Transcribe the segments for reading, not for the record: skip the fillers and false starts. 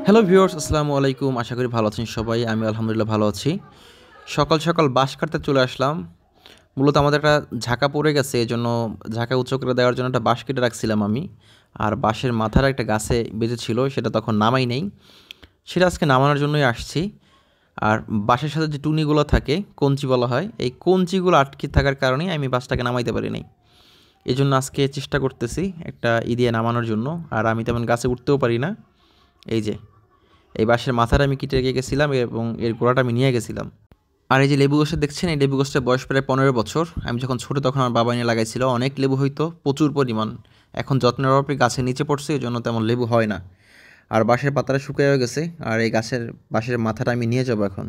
Hello viewers, আসসালামু আলাইকুম। আশা করি ভালো আছেন সবাই। আমি আলহামদুলিল্লাহ ভালো আছি। সকাল সকাল বাঁশ কাটতে চলে আসলাম। মূলত আমাদের একটা ঝাঁকা পড়ে গেছে, এজন্য ঝাঁকা উঁচু করে দেওয়ার জন্য একটা বাঁশ কেটে রাখছিলাম আমি। আর বাঁশের মাথার একটা গাছে বেঁধেছিল, সেটা তখন নামাই নেই। সেটা আজকে নামানোর জন্যই আসছি। আর বাঁশের সাথে যে টুনিগুলো থাকে, কঞ্চি বলা হয়, এই কঞ্চিগুলো আটকে থাকার কারণেই আমি বাঁশটাকে নামাইতে পারি নাই। এজন্য আজকে চেষ্টা করতেছি একটা দিয়ে নামানোর জন্য। আর আমি তেমন গাছে উঠতেও পারি না। এই যে এই বাঁশের মাথাটা আমি কেটে রেখে গেছিলাম এবং এর গোড়াটা আমি নিয়ে গেছিলাম। আর এই যে লেবু গাছটা দেখছেন, এই লেবু গাছটার বয়স প্রায় 15 বছর। আমি যখন ছোটো তখন আমার বাবা এনে লাগাইছিল, অনেক লেবু হইতো, প্রচুর পরিমাণ। এখন যত্নের অভাবে গাছের নিচে পড়ছে, এই জন্য তেমন লেবু হয় না। আর বাঁশের পাতাটা শুকিয়ে গেছে। আর এই বাঁশের মাথাটা আমি নিয়ে যাবো এখন।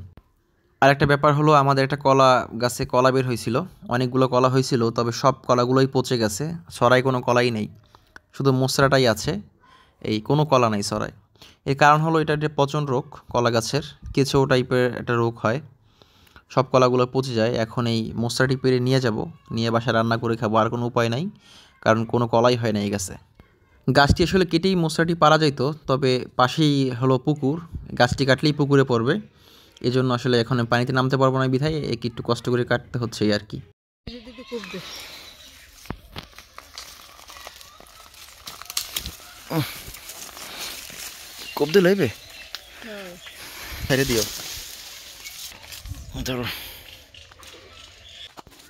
আর একটা ব্যাপার হলো, আমাদের একটা কলা গাছে কলা বের হয়েছিল, অনেকগুলো কলা হয়েছিল, তবে সব কলাগুলোই পচে গেছে। ছড়ায় কোনো কলাই নেই, শুধু মোচড়াটাই আছে, এই কোনো কলা নাই ছড়ায়। এর কারণ হলো, এটা একটা পচন রোগ, কলা গাছের কেঁচো টাইপের একটা রোগ হয়, সব কলাগুলো পচে যায়। এখন এই মোচড়াটি পেরে নিয়ে যাব, নিয়ে বাসায় রান্না করে খাবো, আর কোনো উপায় নাই, কারণ কোনো কলাই হয় না এই গাছে। গাছটি আসলে কেটেই মোচড়াটি পারা যাইতো, তবে পাশেই হলো পুকুর, গাছটি কাটলেই পুকুরে পড়বে, এজন্য আসলে এখন পানিতে নামতে পারবো না বিধায় একে একটু কষ্ট করে কাটতে হচ্ছে আর কি। কোপ দিলে হইবে, ছেড়ে দিও।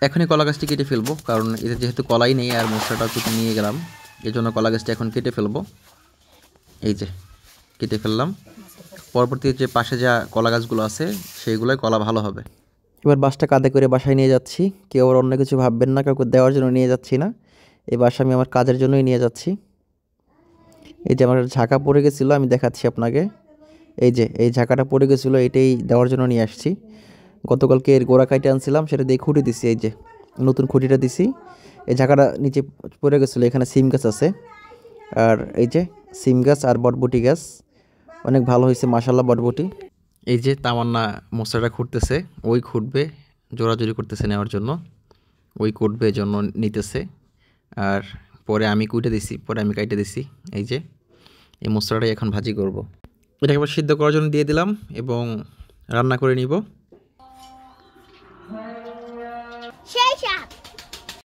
এখনই কলা গাছটি কেটে ফেলবো, কারণ এতে যেহেতু কলাই নেই আর মশলাটাও কেটে নিয়ে গেলাম, এই জন্য কলা গাছটি এখন কেটে ফেলবো। এই যে কেটে ফেললাম। পরবর্তী যে পাশে যা কলা গাছগুলো আছে সেইগুলোয় কলা ভালো হবে। এবার বাঁশটা কাঁধে করে বাসায় নিয়ে যাচ্ছি। কেউ আর অন্য কিছু ভাববেন না, কাউকে দেওয়ার জন্য নিয়ে যাচ্ছি না, এই বাঁশ আমি আমার কাজের জন্যই নিয়ে যাচ্ছি। এই যে আমার ঝাঁকা পড়ে গেছিলো, আমি দেখাচ্ছি আপনাকে। এই যে এই ঝাঁকাটা পড়ে গেছিলো, এটাই দেওয়ার জন্য নিয়ে আসছি। গতকালকে এর গোড়া কাইটে আনছিলাম, সেটা দিয়ে খুঁটি দিছি। এই যে নতুন খুঁটিটা দিছি। এই ঝাঁকাটা নিচে পড়ে গেছিলো। এখানে সিম গাছ আছে, আর এই যে সিম গাছ আর বটবটি গাছ অনেক ভালো হয়েছে মাশাল্লাহ, বটবটি। এই যে তামান্না মশলাটা খুঁড়তেছে, ওই খুঁটবে, জোরাজুরি করতেছে নেওয়ার জন্য, ওই কুটবে জন্য নিতেছে। আর পরে আমি কুটে দিছি, পরে আমি কাইটে দিছি। এই যে এই মশলাটাই এখন ভাজি করব। এটাকে আবার সিদ্ধ করার জন্য দিয়ে দিলাম এবং রান্না করে নিব।